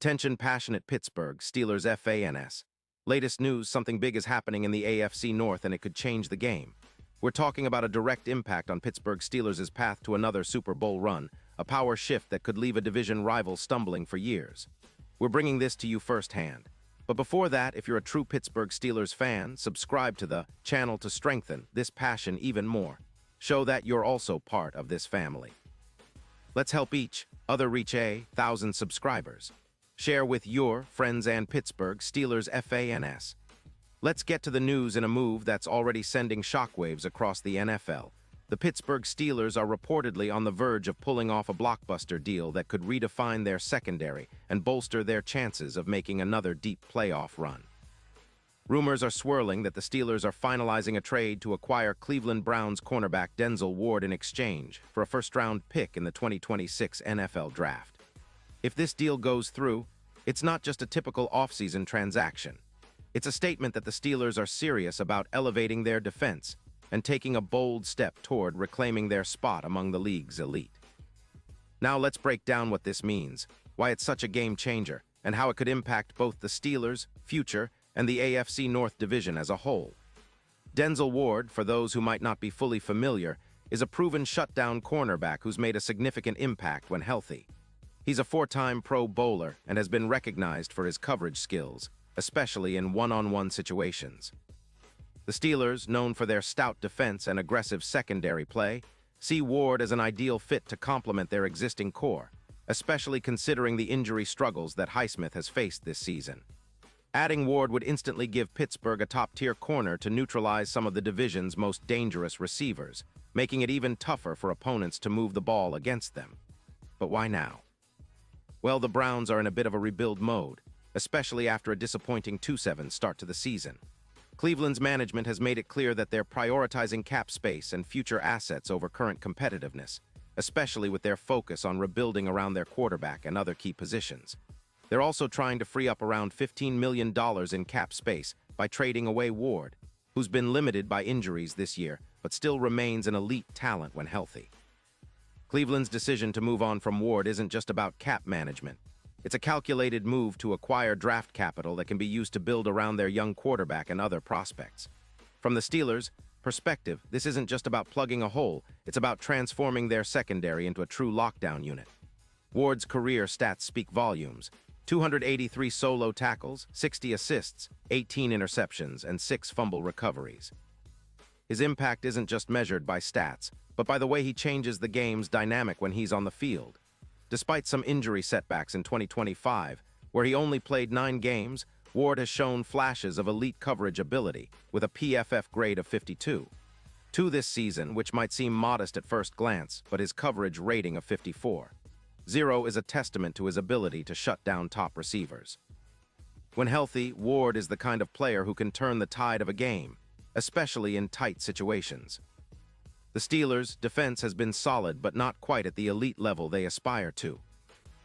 Attention passionate Pittsburgh Steelers fans. Latest news, something big is happening in the AFC North and it could change the game. We're talking about a direct impact on Pittsburgh Steelers' path to another Super Bowl run, a power shift that could leave a division rival stumbling for years. We're bringing this to you firsthand. But before that, if you're a true Pittsburgh Steelers fan, subscribe to the channel to strengthen this passion even more. Show that you're also part of this family. Let's help each other reach 1,000 subscribers. Share with your friends and Pittsburgh Steelers fans. Let's get to the news in a move that's already sending shockwaves across the NFL. The Pittsburgh Steelers are reportedly on the verge of pulling off a blockbuster deal that could redefine their secondary and bolster their chances of making another deep playoff run. Rumors are swirling that the Steelers are finalizing a trade to acquire Cleveland Browns cornerback Denzel Ward in exchange for a first-round pick in the 2026 NFL Draft. If this deal goes through, it's not just a typical offseason transaction. It's a statement that the Steelers are serious about elevating their defense and taking a bold step toward reclaiming their spot among the league's elite. Now let's break down what this means, why it's such a game changer, and how it could impact both the Steelers' future and the AFC North division as a whole. Denzel Ward, for those who might not be fully familiar, is a proven shutdown cornerback who's made a significant impact when healthy. He's a four-time Pro Bowler and has been recognized for his coverage skills, especially in one-on-one situations. The Steelers, known for their stout defense and aggressive secondary play, see Ward as an ideal fit to complement their existing core, especially considering the injury struggles that Highsmith has faced this season. Adding Ward would instantly give Pittsburgh a top-tier corner to neutralize some of the division's most dangerous receivers, making it even tougher for opponents to move the ball against them. But why now? Well, the Browns are in a bit of a rebuild mode, especially after a disappointing 2-7 start to the season. Cleveland's management has made it clear that they're prioritizing cap space and future assets over current competitiveness, especially with their focus on rebuilding around their quarterback and other key positions. They're also trying to free up around $15 million in cap space by trading away Ward, who's been limited by injuries this year but still remains an elite talent when healthy. Cleveland's decision to move on from Ward isn't just about cap management. It's a calculated move to acquire draft capital that can be used to build around their young quarterback and other prospects. From the Steelers' perspective, this isn't just about plugging a hole, it's about transforming their secondary into a true lockdown unit. Ward's career stats speak volumes: 283 solo tackles, 60 assists, 18 interceptions, and 6 fumble recoveries. His impact isn't just measured by stats, but by the way he changes the game's dynamic when he's on the field. Despite some injury setbacks in 2025, where he only played 9 games, Ward has shown flashes of elite coverage ability, with a PFF grade of 52. 2 this season, which might seem modest at first glance, but his coverage rating of 54. 0 is a testament to his ability to shut down top receivers. When healthy, Ward is the kind of player who can turn the tide of a game, especially in tight situations. The Steelers' defense has been solid but not quite at the elite level they aspire to.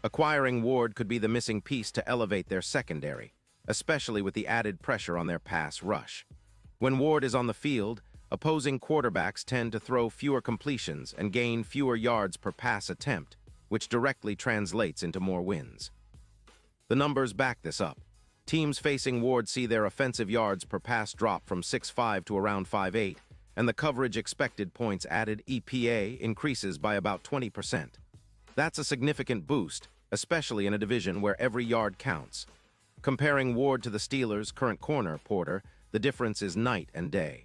Acquiring Ward could be the missing piece to elevate their secondary, especially with the added pressure on their pass rush. When Ward is on the field, opposing quarterbacks tend to throw fewer completions and gain fewer yards per pass attempt, which directly translates into more wins. The numbers back this up. Teams facing Ward see their offensive yards per pass drop from 6.5 to around 5.8, and the coverage expected points added (EPA) increases by about 20%. That's a significant boost, especially in a division where every yard counts. Comparing Ward to the Steelers' current corner, Porter, the difference is night and day.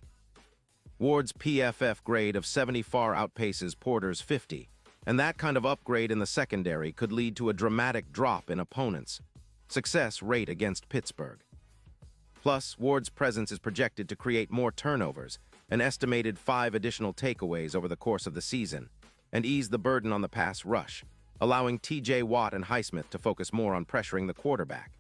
Ward's PFF grade of 70 far outpaces Porter's 50, and that kind of upgrade in the secondary could lead to a dramatic drop in opponents' success rate against Pittsburgh. Plus, Ward's presence is projected to create more turnovers, an estimated 5 additional takeaways over the course of the season, and ease the burden on the pass rush, allowing TJ Watt and Highsmith to focus more on pressuring the quarterback.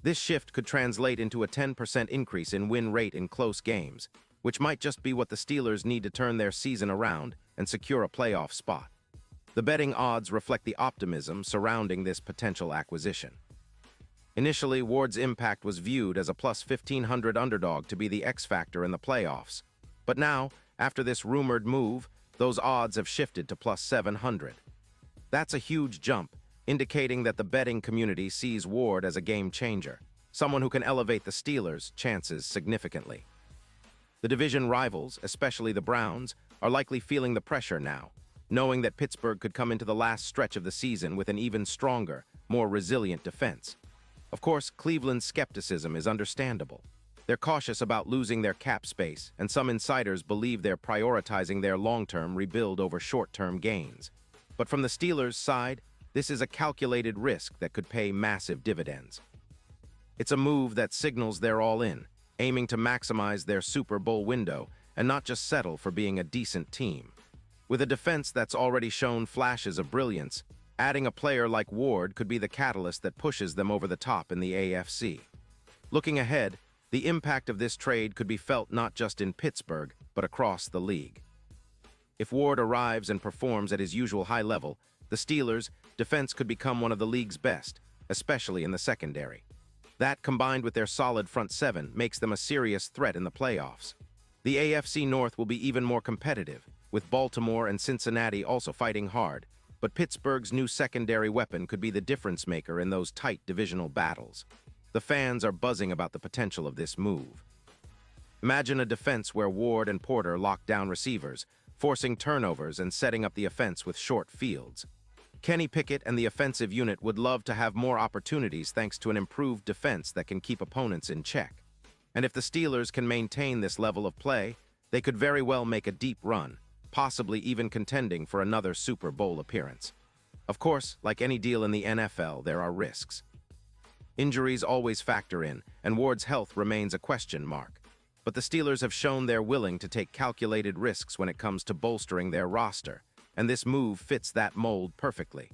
This shift could translate into a 10% increase in win rate in close games, which might just be what the Steelers need to turn their season around and secure a playoff spot. The betting odds reflect the optimism surrounding this potential acquisition. Initially, Ward's impact was viewed as a plus 1,500 underdog to be the X factor in the playoffs. But now, after this rumored move, those odds have shifted to plus 700. That's a huge jump, indicating that the betting community sees Ward as a game changer, someone who can elevate the Steelers' chances significantly. The division rivals, especially the Browns, are likely feeling the pressure now, knowing that Pittsburgh could come into the last stretch of the season with an even stronger, more resilient defense. Of course, Cleveland's skepticism is understandable. They're cautious about losing their cap space, and some insiders believe they're prioritizing their long-term rebuild over short-term gains. But from the Steelers' side, this is a calculated risk that could pay massive dividends. It's a move that signals they're all in, aiming to maximize their Super Bowl window and not just settle for being a decent team. With a defense that's already shown flashes of brilliance, adding a player like Ward could be the catalyst that pushes them over the top in the AFC. Looking ahead, the impact of this trade could be felt not just in Pittsburgh, but across the league. If Ward arrives and performs at his usual high level, the Steelers' defense could become one of the league's best, especially in the secondary. That, combined with their solid front seven, makes them a serious threat in the playoffs. The AFC North will be even more competitive, with Baltimore and Cincinnati also fighting hard, but Pittsburgh's new secondary weapon could be the difference maker in those tight divisional battles. The fans are buzzing about the potential of this move. Imagine a defense where Ward and Porter lock down receivers, forcing turnovers and setting up the offense with short fields. Kenny Pickett and the offensive unit would love to have more opportunities thanks to an improved defense that can keep opponents in check. And if the Steelers can maintain this level of play, they could very well make a deep run, possibly even contending for another Super Bowl appearance. Of course, like any deal in the NFL, there are risks. Injuries always factor in, and Ward's health remains a question mark. But the Steelers have shown they're willing to take calculated risks when it comes to bolstering their roster, and this move fits that mold perfectly.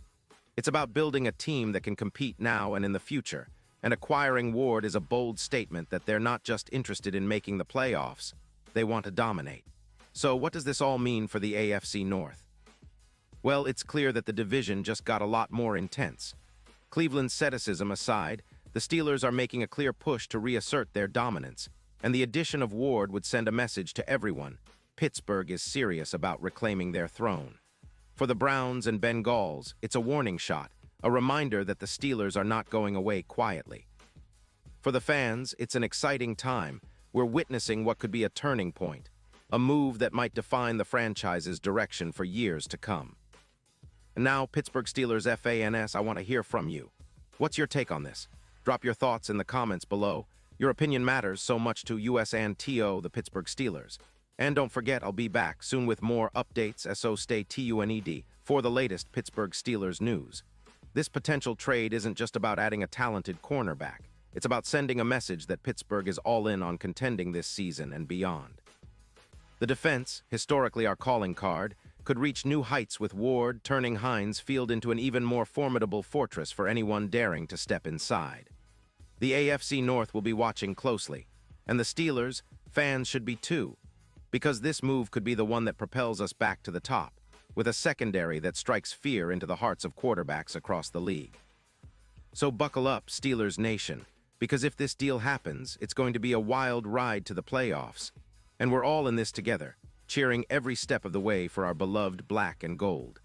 It's about building a team that can compete now and in the future, and acquiring Ward is a bold statement that they're not just interested in making the playoffs, they want to dominate. So what does this all mean for the AFC North? Well, it's clear that the division just got a lot more intense. Cleveland's asceticism aside, the Steelers are making a clear push to reassert their dominance, and the addition of Ward would send a message to everyone. Pittsburgh is serious about reclaiming their throne. For the Browns and Bengals, it's a warning shot, a reminder that the Steelers are not going away quietly. For the fans, it's an exciting time. We're witnessing what could be a turning point, a move that might define the franchise's direction for years to come. And now, Pittsburgh Steelers fans, I want to hear from you. What's your take on this? Drop your thoughts in the comments below. Your opinion matters so much to US and TO, the Pittsburgh Steelers. And don't forget, I'll be back soon with more updates, so stay tuned for the latest Pittsburgh Steelers news. This potential trade isn't just about adding a talented cornerback. It's about sending a message that Pittsburgh is all in on contending this season and beyond. The defense, historically our calling card, could reach new heights with Ward turning Heinz Field into an even more formidable fortress for anyone daring to step inside. The AFC North will be watching closely, and the Steelers, fans should be too, because this move could be the one that propels us back to the top, with a secondary that strikes fear into the hearts of quarterbacks across the league. So buckle up, Steelers Nation, because if this deal happens, it's going to be a wild ride to the playoffs, and we're all in this together, cheering every step of the way for our beloved black and gold.